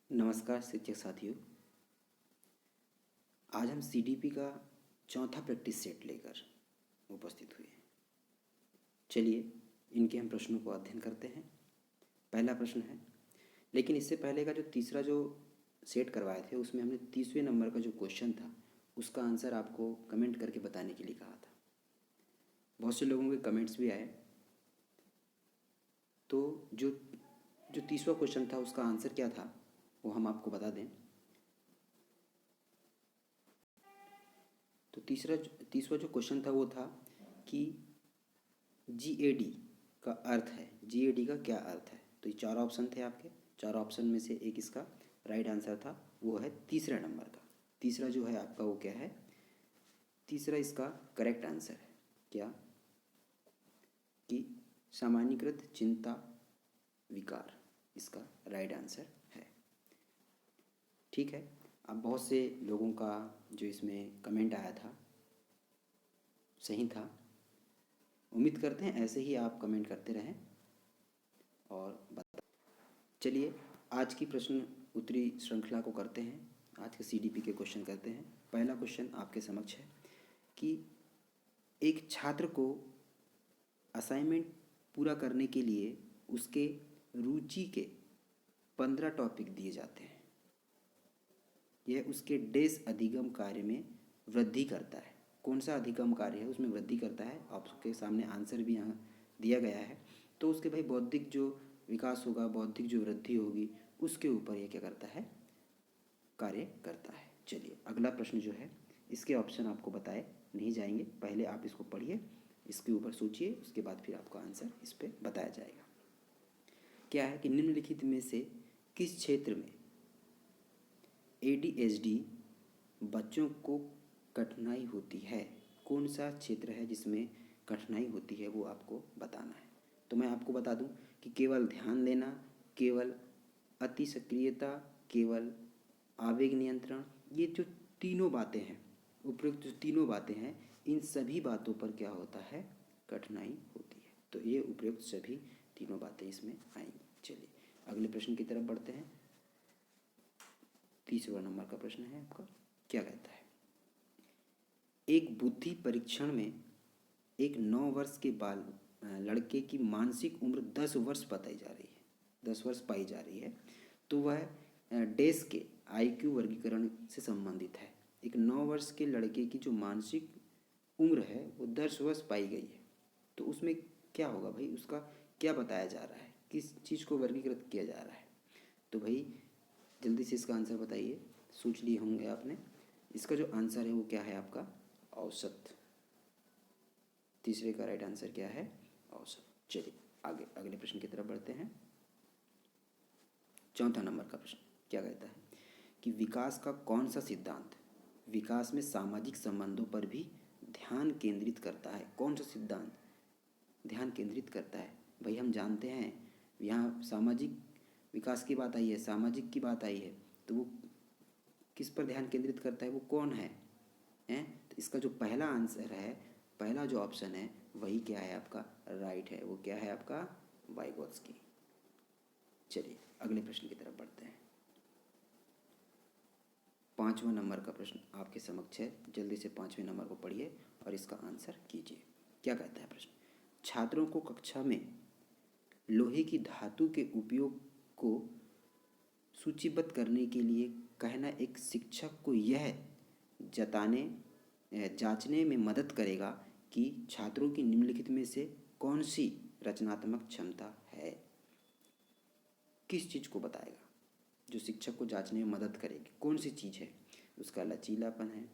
नमस्कार शिक्षक साथियों। आज हम सीडीपी का चौथा प्रैक्टिस सेट लेकर उपस्थित हुए हैं। चलिए इनके हम प्रश्नों को अध्ययन करते हैं। पहला प्रश्न है, लेकिन इससे पहले का जो तीसरा जो सेट करवाए थे उसमें हमने 30वें नंबर का जो क्वेश्चन था उसका आंसर आपको कमेंट करके बताने के लिए कहा था। बहुत से लोगों के कमेंट्स भी आए। तो जो 30वां क्वेश्चन था उसका आंसर क्या था वो हम आपको बता दें। तो तीसवा जो क्वेश्चन था वो था कि GAD का अर्थ है, GAD का क्या अर्थ है। तो ये चार ऑप्शन थे आपके, चार ऑप्शन में से एक इसका राइट आंसर था, वो है तीसरे नंबर का। तीसरा जो है आपका वो क्या है, तीसरा इसका करेक्ट आंसर है क्या कि सामान्यीकृत चिंता विकार, इसका राइट आंसर है। ठीक है। अब बहुत से लोगों का जो इसमें कमेंट आया था सही था। उम्मीद करते हैं ऐसे ही आप कमेंट करते रहें और बता। चलिए आज की प्रश्न उत्तरी श्रृंखला को करते हैं। आज के सीडीपी के क्वेश्चन करते हैं। पहला क्वेश्चन आपके समक्ष है कि एक छात्र को असाइनमेंट पूरा करने के लिए उसके रुचि के 15 टॉपिक दिए जाते हैं। यह उसके डेस अधिगम कार्य में वृद्धि करता है। कौन सा अधिगम कार्य है उसमें वृद्धि करता है, आपके सामने आंसर भी यहाँ दिया गया है। तो उसके भाई बौद्धिक जो विकास होगा, बौद्धिक जो वृद्धि होगी, उसके ऊपर यह क्या करता है, कार्य करता है। चलिए अगला प्रश्न जो है इसके ऑप्शन आपको बताए नहीं जाएंगे, पहले आप इसको पढ़िए, इसके ऊपर सोचिए, उसके बाद फिर आपको आंसर इस पर बताया जाएगा। क्या है कि निम्नलिखित में से किस क्षेत्र में ADHD बच्चों को कठिनाई होती है। कौन सा क्षेत्र है जिसमें कठिनाई होती है वो आपको बताना है। तो मैं आपको बता दूं कि केवल ध्यान देना, केवल अति सक्रियता, केवल आवेग नियंत्रण, ये जो तीनों बातें हैं, उपयुक्त जो तीनों बातें हैं, इन सभी बातों पर क्या होता है, कठिनाई होती है। तो ये उपयुक्त सभी तीनों बातें इसमें आएंगी। चलिए अगले प्रश्न की तरफ बढ़ते हैं। तीसरा नंबर का प्रश्न है आपका, क्या कहता है, एक बुद्धि परीक्षण में एक 9 वर्ष के लड़के की मानसिक उम्र 10 वर्ष बताई जा रही है, 10 वर्ष पाई जा रही है। तो वह डेस के IQ वर्गीकरण से संबंधित है। एक 9 वर्ष के लड़के की जो मानसिक उम्र है वो 10 वर्ष पाई गई है। तो उसमें क्या होगा भाई, उसका क्या बताया जा रहा है, किस चीज़ को वर्गीकृत किया जा रहा है। तो भाई जल्दी से इसका आंसर बताइए, सोच लिए होंगे आपने। इसका जो आंसर है वो क्या है आपका, औसत। तीसरे का राइट आंसर क्या है, औसत। चलिए आगे अगले प्रश्न की तरफ बढ़ते हैं। चौथा नंबर का प्रश्न क्या कहता है कि विकास का कौन सा सिद्धांत विकास में सामाजिक संबंधों पर भी ध्यान केंद्रित करता है। कौन सा सिद्धांत ध्यान केंद्रित करता है। भाई हम जानते हैं यहाँ सामाजिक विकास की बात आई है, सामाजिक की बात आई है, तो वो किस पर ध्यान केंद्रित करता है, वो कौन है, हैं? तो इसका जो पहला आंसर है, पहला जो ऑप्शन है वही क्या है आपका, राइट है। वो क्या है आपका, वाइगोत्स्की। चलिए अगले प्रश्न की तरफ बढ़ते हैं। 5वां नंबर का प्रश्न आपके समक्ष है, जल्दी से 5वें नंबर को पढ़िए और इसका आंसर कीजिए। क्या कहता है प्रश्न, छात्रों को कक्षा में लोहे की धातु के उपयोग को सूचीबद्ध करने के लिए कहना एक शिक्षक को यह जांचने में मदद करेगा कि छात्रों की निम्नलिखित में से कौन सी रचनात्मक क्षमता है। किस चीज़ को बताएगा जो शिक्षक को जांचने में मदद करेगी, कौन सी चीज़ है। उसका लचीलापन है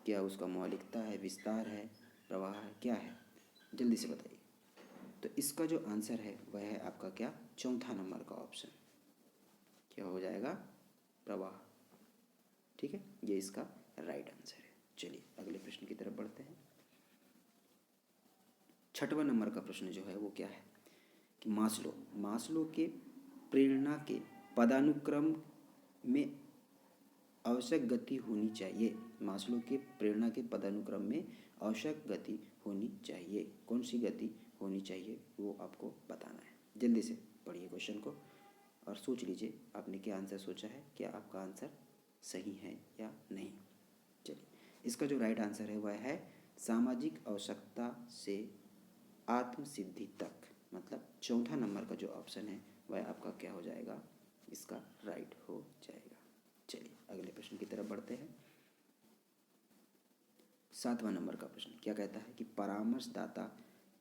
क्या, उसका मौलिकता है, विस्तार है, प्रवाह है, क्या है, जल्दी से बताइए। तो इसका जो आंसर है वह है आपका क्या, चौथा नंबर का ऑप्शन, क्या हो जाएगा, प्रवाह। ठीक है, ये इसका राइट आंसर है। चलिए अगले प्रश्न की तरफ बढ़ते हैं। 6वां नंबर का प्रश्न जो है वो क्या है कि मास्लो के प्रेरणा के पदानुक्रम में आवश्यक गति होनी चाहिए। मास्लो के प्रेरणा के पदानुक्रम में आवश्यक गति होनी चाहिए। कौन सी गति होनी चाहिए वो आपको बताना है। जल्दी से पढ़िए क्वेश्चन को और सोच लीजिए आपने क्या आंसर सोचा है, क्या आपका आंसर सही है या नहीं। चलिए, इसका जो राइट आंसर है वह है सामाजिक आवश्यकता से आत्मसिद्धि तक, मतलब चौथा नंबर का जो ऑप्शन है वह आपका क्या हो जाएगा, इसका राइट हो जाएगा। चलिए अगले प्रश्न की तरफ बढ़ते हैं। 7वां नंबर का प्रश्न क्या कहता है कि परामर्शदाता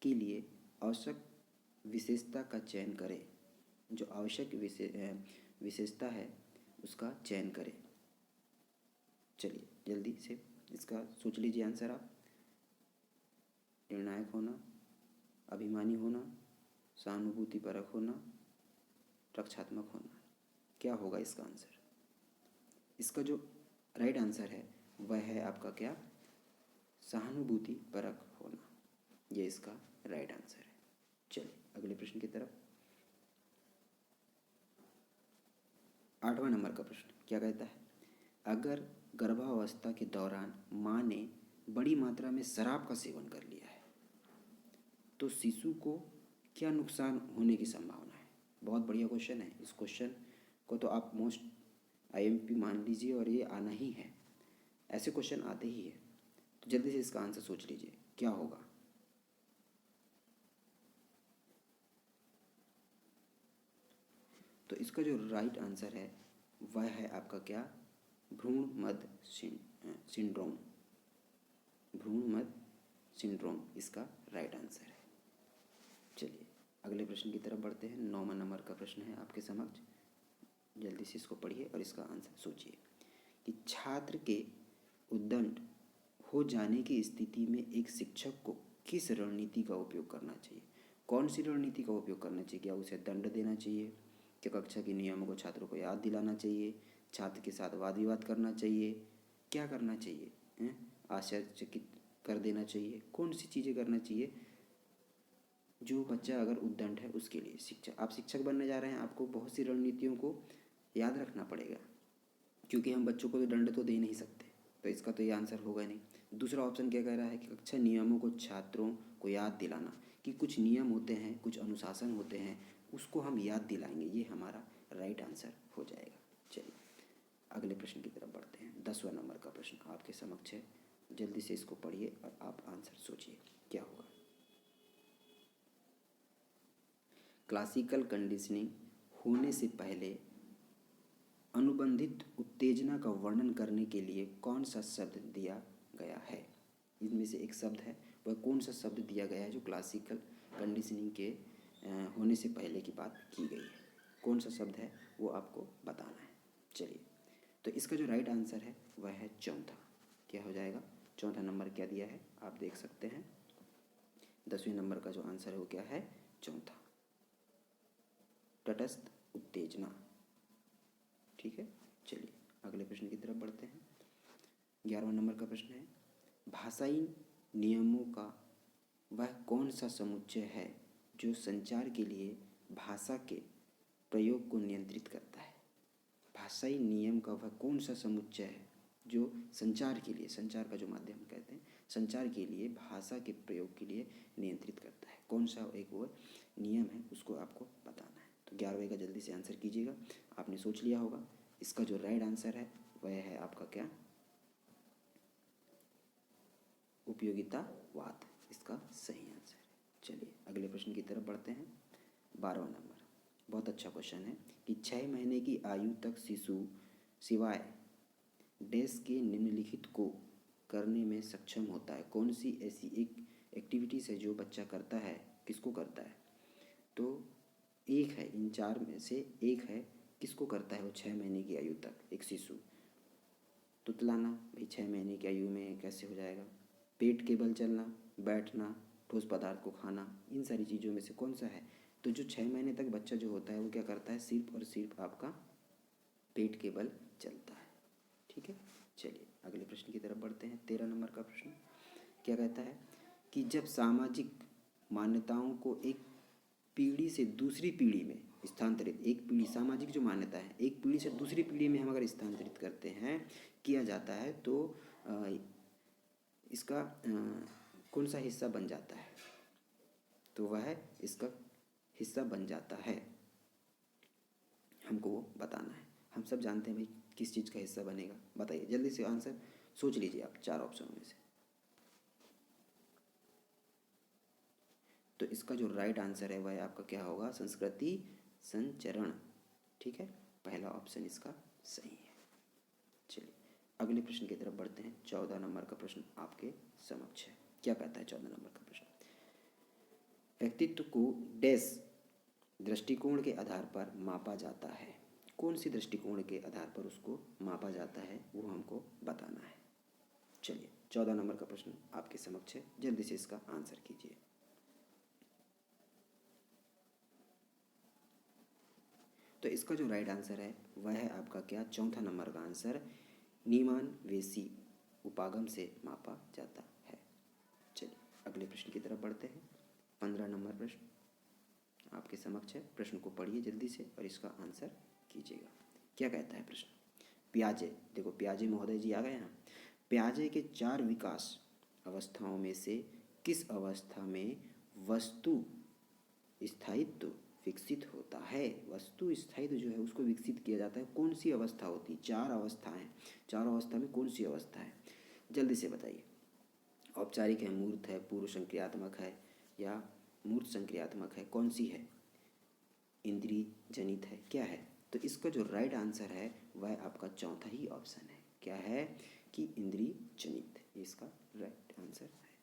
के लिए आवश्यक विशेषता का चयन करें। जो आवश्यक विशेषता है उसका चयन करें। चलिए जल्दी से इसका सोच लीजिए आंसर आप। निर्णायक होना, अभिमानी होना, सहानुभूतिपरक होना, रक्षात्मक होना, क्या होगा इसका आंसर? इसका जो राइट आंसर है वह है आपका क्या, सहानुभूतिपरक होना, ये इसका राइट आंसर है। चलिए अगले प्रश्न की तरफ। 8वां नंबर का प्रश्न क्या कहता है, अगर गर्भावस्था के दौरान माँ ने बड़ी मात्रा में शराब का सेवन कर लिया है तो शिशु को क्या नुकसान होने की संभावना है? बहुत बढ़िया क्वेश्चन है। इस क्वेश्चन को तो आप मोस्ट आईएमपी मान लीजिए और ये आना ही है, ऐसे क्वेश्चन आते ही है। तो जल्दी से इसका आंसर सोच लीजिए क्या होगा। तो इसका जो राइट आंसर है वह है आपका क्या, भ्रूण मध्य सिंड्रोम। भ्रूण मध्य सिंड्रोम इसका राइट आंसर है। चलिए अगले प्रश्न की तरफ बढ़ते हैं। 9वां नंबर का प्रश्न है आपके समक्ष, जल्दी से इसको पढ़िए और इसका आंसर सोचिए कि छात्र के उद्दंड हो जाने की स्थिति में एक शिक्षक को किस रणनीति का उपयोग करना चाहिए? कौन सी रणनीति का उपयोग करना चाहिए? क्या उसे दंड देना चाहिए? क्या कक्षा के नियमों को छात्रों को याद दिलाना चाहिए? छात्र के साथ वाद विवाद करना चाहिए? क्या करना चाहिए? आश्चर्यचकित कर देना चाहिए? कौन सी चीज़ें करना चाहिए जो बच्चा अगर उद्दंड है उसके लिए? शिक्षक, आप शिक्षक बनने जा रहे हैं, आपको बहुत सी रणनीतियों को याद रखना पड़ेगा, क्योंकि हम बच्चों को तो दंड तो दे नहीं सकते, तो इसका तो ये आंसर होगा नहीं। दूसरा ऑप्शन क्या कह रहा है कि कक्षा नियमों को छात्रों को याद दिलाना, कि कुछ नियम होते हैं, कुछ अनुशासन होते हैं, उसको हम याद दिलाएंगे, ये हमारा राइट आंसर हो जाएगा। चलिए अगले प्रश्न की तरफ बढ़ते हैं। 10वां नंबर का प्रश्न आपके समक्ष है, जल्दी से इसको पढ़िए और आप आंसर सोचिए क्या होगा। क्लासिकल कंडीशनिंग होने से पहले अनुबंधित उत्तेजना का वर्णन करने के लिए कौन सा शब्द दिया गया है? इनमें से एक शब्द है, वह कौन सा शब्द दिया गया है जो क्लासिकल कंडीशनिंग के होने से पहले की बात की गई है? कौन सा शब्द है वो आपको बताना है। चलिए, तो इसका जो राइट आंसर है वह है चौथा। क्या हो जाएगा? चौथा नंबर क्या दिया है आप देख सकते हैं। 10वें नंबर का जो आंसर है वो क्या है? चौथा, तटस्थ उत्तेजना। ठीक है, चलिए अगले प्रश्न की तरफ बढ़ते हैं। 11वां नंबर का प्रश्न है, भाषाई नियमों का वह कौन सा समुच्चय है जो संचार के लिए भाषा के प्रयोग को नियंत्रित करता है? भाषाई नियम का वह कौन सा समुच्चय है जो संचार के लिए, संचार का जो माध्यम कहते हैं, संचार के लिए भाषा के प्रयोग के लिए नियंत्रित करता है? कौन सा एक वो नियम है उसको आपको बताना है। तो 11वें का जल्दी से आंसर कीजिएगा, आपने सोच लिया होगा। इसका जो राइट आंसर है वह है आपका क्या, उपयोगितावाद, इसका सही आंसर है। चलिए अगले प्रश्न की तरफ बढ़ते हैं। 12वां नंबर, बहुत अच्छा क्वेश्चन है कि 6 महीने की आयु तक शिशु सिवाय डैश के निम्नलिखित को करने में सक्षम होता है। कौन सी ऐसी एक एक्टिविटीज़ है जो बच्चा करता है, किसको करता है? तो एक है, इन चार में से एक है, किसको करता है वो 6 महीने की आयु तक एक शिशु? तुतलाना, भाई 6 महीने की आयु में कैसे हो जाएगा? पेट के बल चलना, बैठना, ठोस पदार्थ को खाना, इन सारी चीज़ों में से कौन सा है? तो जो 6 महीने तक बच्चा जो होता है वो क्या करता है? सिर्फ और सिर्फ आपका पेट के बल चलता है। ठीक है, चलिए अगले प्रश्न की तरफ बढ़ते हैं। 13 नंबर का प्रश्न क्या कहता है कि जब सामाजिक मान्यताओं को एक पीढ़ी से दूसरी पीढ़ी में स्थानांतरित, एक पीढ़ी, सामाजिक जो मान्यता है एक पीढ़ी से दूसरी पीढ़ी में हम अगर स्थानांतरित करते हैं, किया जाता है, तो इसका कौन सा हिस्सा बन जाता है? तो वह इसका हिस्सा बन जाता है हमको वो बताना है। हम सब जानते हैं भाई किस चीज़ का हिस्सा बनेगा, बताइए जल्दी से आंसर सोच लीजिए आप चार ऑप्शन में से। तो इसका जो राइट आंसर है वह आपका क्या होगा, संस्कृति संचरण। ठीक है, पहला ऑप्शन इसका सही है। चलिए अगले प्रश्न की तरफ बढ़ते हैं। 14 नंबर का प्रश्न आपके समक्ष है। क्या कहता है 14 नंबर का प्रश्न, व्यक्तित्व को डैश दृष्टिकोण के आधार पर मापा जाता है। कौन सी दृष्टिकोण के आधार पर उसको मापा जाता है वो हमको बताना है। चलिए 14 नंबर का प्रश्न आपके समक्ष है, जल्दी से इसका आंसर कीजिए। तो इसका जो राइट आंसर है वह है आपका क्या, चौथा नंबर का आंसर, नीमान वेसी उपागम से मापा जाता है। चलिए अगले प्रश्न की तरफ बढ़ते हैं। 15 नंबर प्रश्न आपके समक्ष है, प्रश्न को पढ़िए जल्दी से और इसका आंसर कीजिएगा। क्या कहता है प्रश्न, पियाजे, देखो पियाजे महोदय जी आ गए हैं। पियाजे के 4 विकास अवस्थाओं में से किस अवस्था में वस्तु स्थायित्व विकसित होता है। वस्तु स्थायित्व जो है उसको विकसित किया जाता है, कौन सी अवस्था होती है, 4 अवस्थाएं, चारों अवस्था में कौन सी अवस्था है, जल्दी से बताइए। औपचारिक है, मूर्त है, पूर्व संक्रियात्मक है या मूर्त संक्रियात्मक है, कौन सी है, इंद्रिय जनित है, क्या है। तो इसका जो राइट आंसर है वह आपका चौथा ही ऑप्शन है, क्या है कि इंद्रिय जनित, ये इसका राइट आंसर है।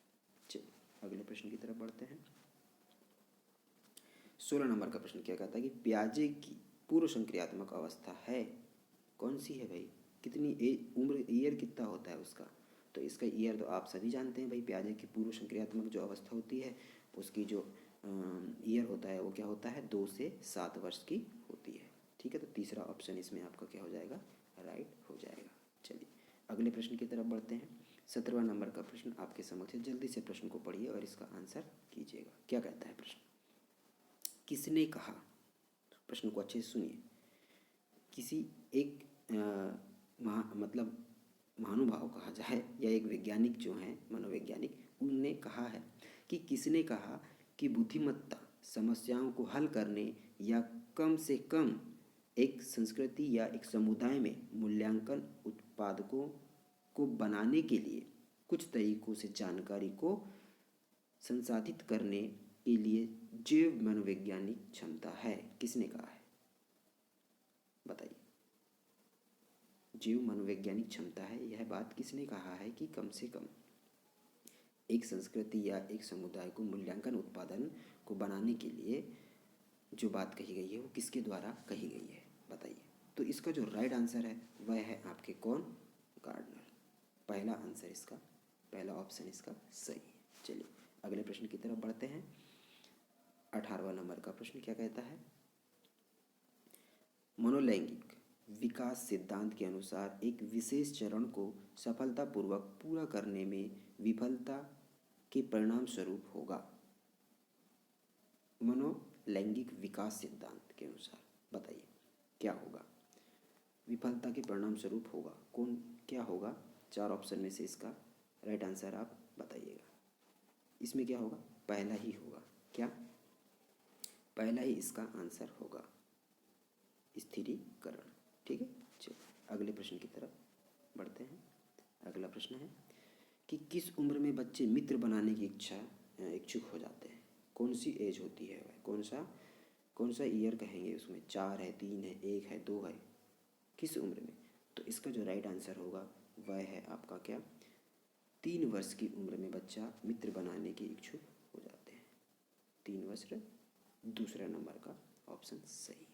चलिए अगले प्रश्न की तरफ बढ़ते हैं। 16 नंबर का प्रश्न क्या कहता है कि प्याजे की पूर्व संक्रियात्मक अवस्था है, कौन सी है भाई, कितनी उम्र, ईयर कितना होता है उसका। तो इसका ईयर तो आप सभी जानते हैं भाई, प्याजे की पूर्व संक्रियात्मक जो अवस्था होती है उसकी जो ईयर होता है वो क्या होता है, 2 से 7 वर्ष की होती है। ठीक है, तो तीसरा ऑप्शन इसमें आपका क्या हो जाएगा, राइट हो जाएगा। चलिए अगले प्रश्न की तरफ बढ़ते हैं। 17वां नंबर का प्रश्न आपके समक्ष है, जल्दी से प्रश्न को पढ़िए और इसका आंसर कीजिएगा। क्या कहता है प्रश्न, किसने कहा, प्रश्न को अच्छे से सुनिए, किसी एक मतलब महानुभाव कहा जाए या एक वैज्ञानिक जो हैं मनोवैज्ञानिक, उनने कहा है कि किसने कहा कि बुद्धिमत्ता समस्याओं को हल करने या कम से कम एक संस्कृति या एक समुदाय में मूल्यांकन उत्पादकों को बनाने के लिए कुछ तरीकों से जानकारी को संसाधित करने के लिए जैव मनोवैज्ञानिक क्षमता है, किसने कहा है बताइए। जीव मनोवैज्ञानिक क्षमता है, यह बात किसने कहा है कि कम से कम एक संस्कृति या एक समुदाय को मूल्यांकन उत्पादन को बनाने के लिए जो बात कही गई है वो किसके द्वारा कही गई है बताइए। तो इसका जो राइट आंसर है वह है आपके कौन, गार्डनर। पहला आंसर इसका, पहला ऑप्शन इसका सही है। चलिए अगले प्रश्न की तरफ बढ़ते हैं। 18वां नंबर का प्रश्न क्या कहता है, मनोलैंगिक विकास सिद्धांत के अनुसार एक विशेष चरण को सफलतापूर्वक पूरा करने में विफलता के परिणाम स्वरूप होगा। मनोलैंगिक विकास सिद्धांत के अनुसार बताइए क्या होगा, विफलता के परिणाम स्वरूप होगा, कौन क्या होगा, 4 ऑप्शन में से इसका राइट आंसर आप बताइएगा। इसमें क्या होगा, पहला ही होगा, क्या, पहला ही इसका आंसर होगा, स्थिरीकरण। ठीक है, चलिए अगले प्रश्न की तरफ बढ़ते हैं। अगला प्रश्न है कि किस उम्र में बच्चे मित्र बनाने की इच्छुक हो जाते हैं, कौन सी एज होती है वह, कौन सा ईयर कहेंगे उसमें, 4 है, 3 है, 1 है, 2 है, किस उम्र में। तो इसका जो राइट आंसर होगा वह है आपका क्या, 3 वर्ष की उम्र में बच्चा मित्र बनाने के इच्छुक हो जाते हैं, 3 वर्ष, दूसरा नंबर का ऑप्शन सही है।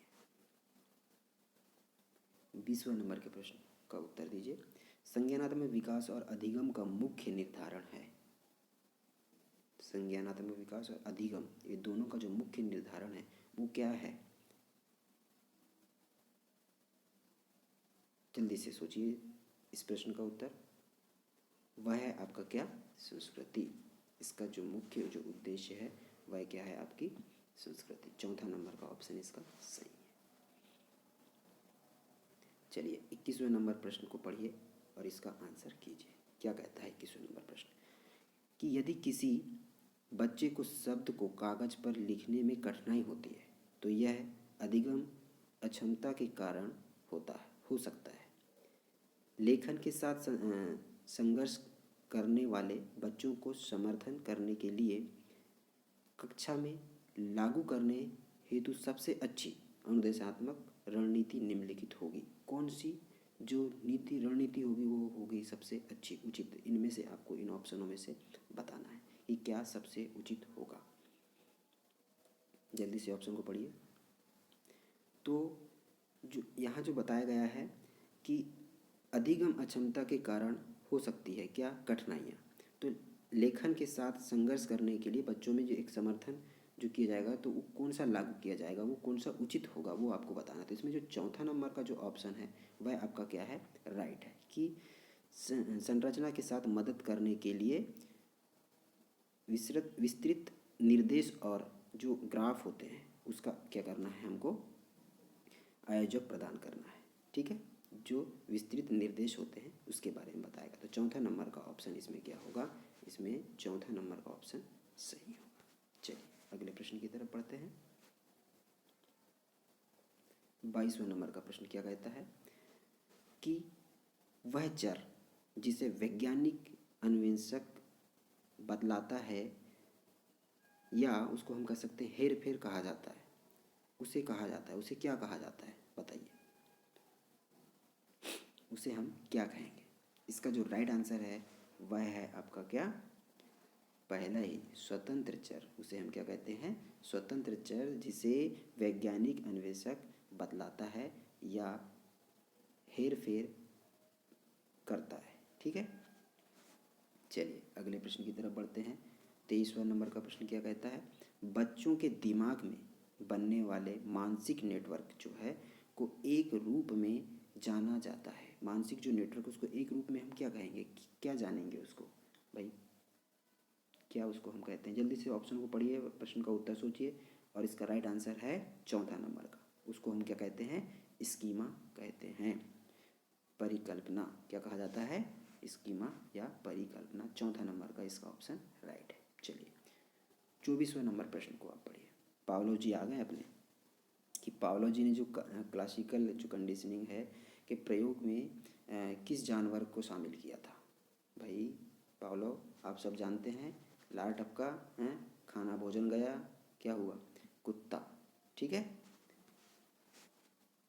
20वें नंबर के प्रश्न का उत्तर दीजिए। संज्ञानात्मक विकास और अधिगम का मुख्य निर्धारण है, संज्ञानात्मक विकास और अधिगम ये दोनों का जो मुख्य निर्धारण है वो क्या है, जल्दी से सोचिए इस प्रश्न का उत्तर। वह है आपका क्या, संस्कृति। इसका जो मुख्य जो उद्देश्य है वह क्या है, आपकी संस्कृति। चौथा नंबर का ऑप्शन इसका सही है। चलिए 21वें नंबर प्रश्न को पढ़िए और इसका आंसर कीजिए। क्या कहता है 21वें नंबर प्रश्न, कि यदि किसी बच्चे को शब्द को कागज पर लिखने में कठिनाई होती है तो यह अधिगम अक्षमता के कारण हो सकता है। लेखन के साथ संघर्ष करने वाले बच्चों को समर्थन करने के लिए कक्षा में लागू करने हेतु सबसे अच्छी अनुदेशात्मक रणनीति निम्नलिखित होगी। कौन सी जो रणनीति होगी वो होगी सबसे अच्छी उचित। इनमें से आपको इन ऑप्शनों में से बताना है कि क्या सबसे उचित होगा। जल्दी से ऑप्शन को पढ़िए। तो जो यहाँ जो बताया गया है कि अधिगम अक्षमता के कारण हो सकती है क्या कठिनाइयाँ, तो लेखन के साथ संघर्ष करने के लिए बच्चों में जो एक समर्थन जो किया जाएगा तो वो कौन सा लागू किया जाएगा, वो कौन सा उचित होगा, वो आपको बताना। तो इसमें जो चौथा नंबर का जो ऑप्शन है वह आपका क्या है, राइट है, कि संरचना के साथ मदद करने के लिए विस्तृत निर्देश और जो ग्राफ होते हैं उसका क्या करना है, हमको आयोजक प्रदान करना है। ठीक है, जो विस्तृत निर्देश होते हैं उसके बारे में बताएगा। तो चौथा नंबर का ऑप्शन इसमें क्या होगा, इसमें चौथा नंबर का ऑप्शन सही होगा। चलिए अगले प्रश्न की तरफ पढ़ते हैं। 22वां नंबर का प्रश्न क्या कहता है कि वह चर जिसे वैज्ञानिक अन्वेषक बतलाता है या उसको हम कह सकते हैं हेर फेर कहा जाता है, उसे कहा जाता है, उसे क्या कहा जाता है बताइए, उसे हम क्या कहेंगे। इसका जो राइट आंसर है वह है आपका क्या, पहला ही स्वतंत्र चर। उसे हम क्या कहते हैं, स्वतंत्र चर जिसे वैज्ञानिक अन्वेषक बतलाता है या हेर फेर करता है। ठीक है, चलिए अगले प्रश्न की तरफ बढ़ते हैं। 23वां नंबर का प्रश्न क्या कहता है, बच्चों के दिमाग में बनने वाले मानसिक नेटवर्क जो है को एक रूप में जाना जाता है। मानसिक जो नेटवर्क उसको एक रूप में हम क्या कहेंगे, क्या जानेंगे उसको भाई, क्या उसको हम कहते हैं। जल्दी से ऑप्शन को पढ़िए, प्रश्न का उत्तर सोचिए, और इसका राइट आंसर है चौथा नंबर का। उसको हम क्या कहते हैं, स्कीमा कहते हैं, परिकल्पना क्या कहा जाता है, स्कीमा या परिकल्पना। चौथा नंबर का इसका ऑप्शन राइट है। चलिए 24वें नंबर प्रश्न को आप पढ़िए। पावलोव जी आ गए अपने, कि पावलोव जी ने जो क्लासिकल जो कंडीशनिंग है के प्रयोग में किस जानवर को शामिल किया था। भाई पावलोव आप सब जानते हैं, लार टपका है, खाना भोजन गया, क्या हुआ, कुत्ता। ठीक है,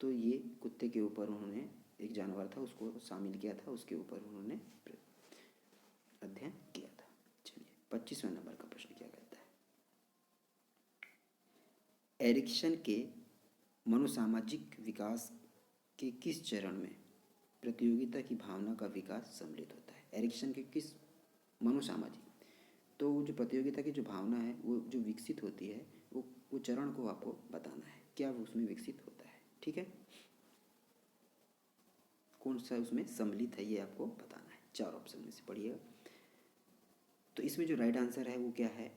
तो ये कुत्ते के ऊपर उन्होंने एक जानवर था उसको शामिल किया था, उसके ऊपर उन्होंने अध्ययन किया था। चलिए 25वें नंबर का प्रश्न क्या कहता है, एरिक्सन के मनोसामाजिक विकास के किस चरण में प्रतियोगिता की भावना का विकास सम्मिलित होता है। एरिक्सन के किस मनोसामाजिक, तो जो प्रतियोगिता की जो भावना है वो जो विकसित होती है वो चरण को आपको बताना है, क्या वो उसमें विकसित होता है। ठीक है, कौन सा उसमें सम्मिलित है ये आपको बताना है। 4 ऑप्शन में से पढ़िएगा। तो इसमें जो राइट आंसर है वो क्या है,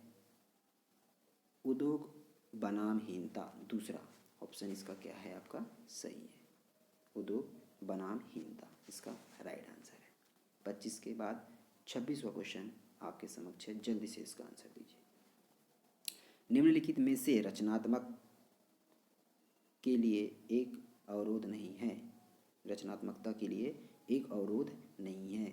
उद्योग बनामहीनता। दूसरा ऑप्शन इसका क्या है आपका सही है, उद्योग बनामहीनता इसका राइट आंसर है। 25 के बाद 26वां क्वेश्चन आपके समक्ष है, जल्दी से इसका आंसर दीजिए। निम्नलिखित में से रचनात्मक के लिए एक अवरोध नहीं है। रचनात्मकता के लिए एक अवरोध नहीं है।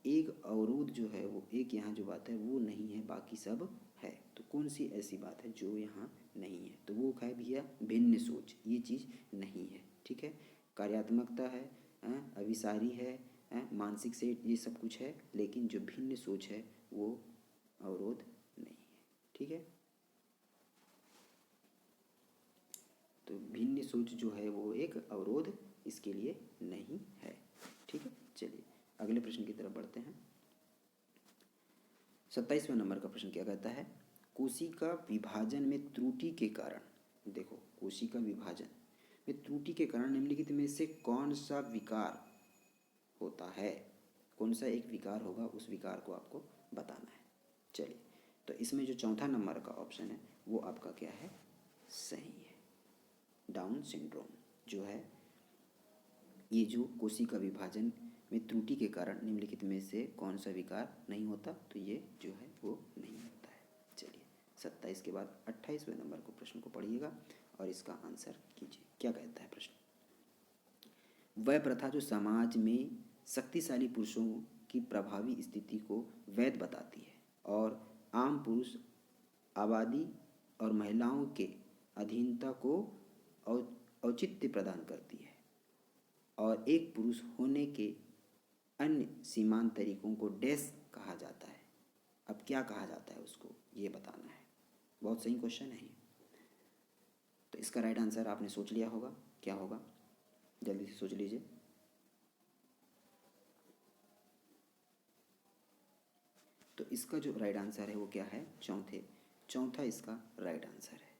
एक अवरोध जो है वो एक यहाँ जो बात है वो नहीं है, बाकी सब है। तो कौन सी ऐसी बात है जो यहाँ नहीं है, तो वो क्या है भैया, भिन्न सोच, ये चीज़ नहीं है। ठीक है, कार्यात्मकता है, अभिसारी है, मानसिक से ये सब कुछ है, लेकिन जो भिन्न सोच है वो अवरोध नहीं है। ठीक है, तो भिन्न सोच जो है वो एक अवरोध इसके लिए नहीं है। ठीक है, चलिए अगले प्रश्न की तरफ बढ़ते हैं। 27वें नंबर का प्रश्न क्या कहता है, कोशिका विभाजन में त्रुटि के कारण, देखो कोशिका विभाजन में त्रुटि के कारण निम्नलिखित में से कौन सा विकार होता है। कौन सा एक विकार होगा, उस विकार को आपको बताना है। चलिए तो इसमें जो चौथा नंबर का ऑप्शन है वो आपका क्या है, सही है, डाउन सिंड्रोम जो है, ये जो कोशिका विभाजन में त्रुटि के कारण निम्नलिखित में से कौन सा विकार नहीं होता, तो ये जो है वो नहीं होता है। चलिए 27 के बाद 28वें नंबर को प्रश्न को पढ़िएगा और इसका आंसर कीजिए। क्या कहता है प्रश्न? वह प्रथा जो समाज में शक्तिशाली पुरुषों की प्रभावी स्थिति को वैध बताती है और आम पुरुष आबादी और महिलाओं के अधीनता को औचित्य प्रदान करती है और एक पुरुष होने के अन्य सीमांत तरीकों को डैश कहा जाता है। अब क्या कहा जाता है उसको ये बताना है। बहुत सही क्वेश्चन है ये। तो इसका राइट आंसर आपने सोच लिया होगा, क्या होगा? जल्दी से सोच लीजिए। तो इसका जो राइट आंसर है वो क्या है? चौथा इसका राइट आंसर है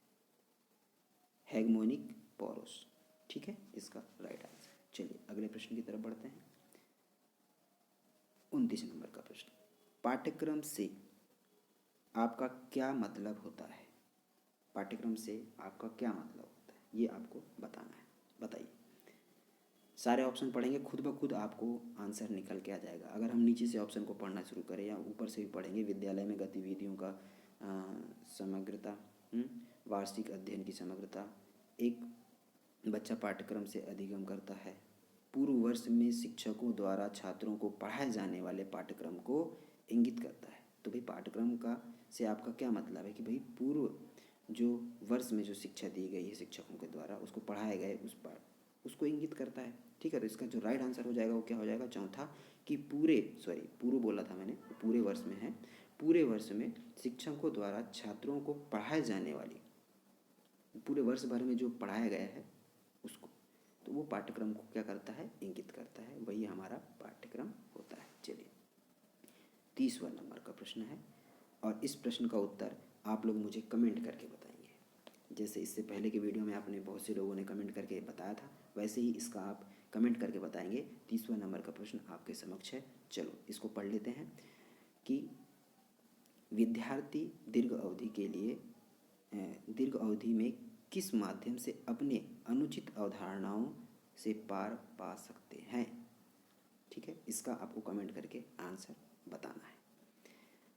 हेगमोनिक पोरोस। ठीक है, इसका राइट आंसर। चलिए अगले प्रश्न की तरफ बढ़ते हैं। 29 नंबर का प्रश्न, पाठ्यक्रम से आपका क्या मतलब होता है? पाठ्यक्रम से आपका क्या मतलब होता है ये आपको बताना है। बताइए। सारे ऑप्शन पढ़ेंगे, खुद ब खुद आपको आंसर निकल के आ जाएगा। अगर हम नीचे से ऑप्शन को पढ़ना शुरू करें या ऊपर से भी पढ़ेंगे, विद्यालय में गतिविधियों का समग्रता, वार्षिक अध्ययन की समग्रता, एक बच्चा पाठ्यक्रम से अधिगम करता है, पूर्व वर्ष में शिक्षकों द्वारा छात्रों को पढ़ाए जाने वाले पाठ्यक्रम को इंगित करता है। तो भाई पाठ्यक्रम का से आपका क्या मतलब है कि भाई पूर्व जो वर्ष में जो शिक्षा दी गई है शिक्षकों के द्वारा, उसको पढ़ाए गए उसको इंगित करता है। ठीक है, तो इसका जो राइट आंसर हो जाएगा वो क्या हो जाएगा? चौथा, कि पूर्व बोला था मैंने, पूरे वर्ष में है, पूरे वर्ष में शिक्षकों द्वारा छात्रों को पढ़ाए जाने वाली, पूरे वर्ष भर में जो पढ़ाया गया है उसको, तो वो पाठ्यक्रम को क्या करता है? इंगित करता है। वही हमारा पाठ्यक्रम होता है। चलिए 30वां नंबर का प्रश्न है और इस प्रश्न का उत्तर आप लोग मुझे कमेंट करके बताएंगे। जैसे इससे पहले के वीडियो में आपने बहुत से लोगों ने कमेंट करके बताया था, वैसे ही इसका आप कमेंट करके बताएंगे। 30वां नंबर का प्रश्न आपके समक्ष है। चलो इसको पढ़ लेते हैं कि विद्यार्थी दीर्घ अवधि में किस माध्यम से अपने अनुचित अवधारणाओं से पार पा सकते हैं? ठीक है, इसका आपको कमेंट करके आंसर बताना है।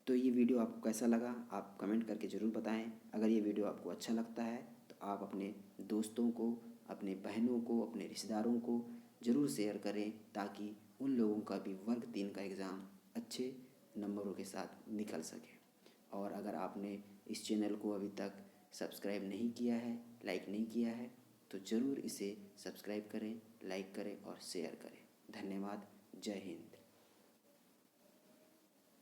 तो ये वीडियो आपको कैसा लगा आप कमेंट करके ज़रूर बताएं। अगर ये वीडियो आपको अच्छा लगता है तो आप अपने दोस्तों को, अपने बहनों को, अपने रिश्तेदारों को ज़रूर शेयर करें ताकि उन लोगों का भी वर्ग 3 का एग्ज़ाम अच्छे नंबरों के साथ निकल सके। और अगर आपने इस चैनल को अभी तक सब्सक्राइब नहीं किया है, लाइक नहीं किया है, तो ज़रूर इसे सब्सक्राइब करें, लाइक करें और शेयर करें। धन्यवाद। जय हिंद।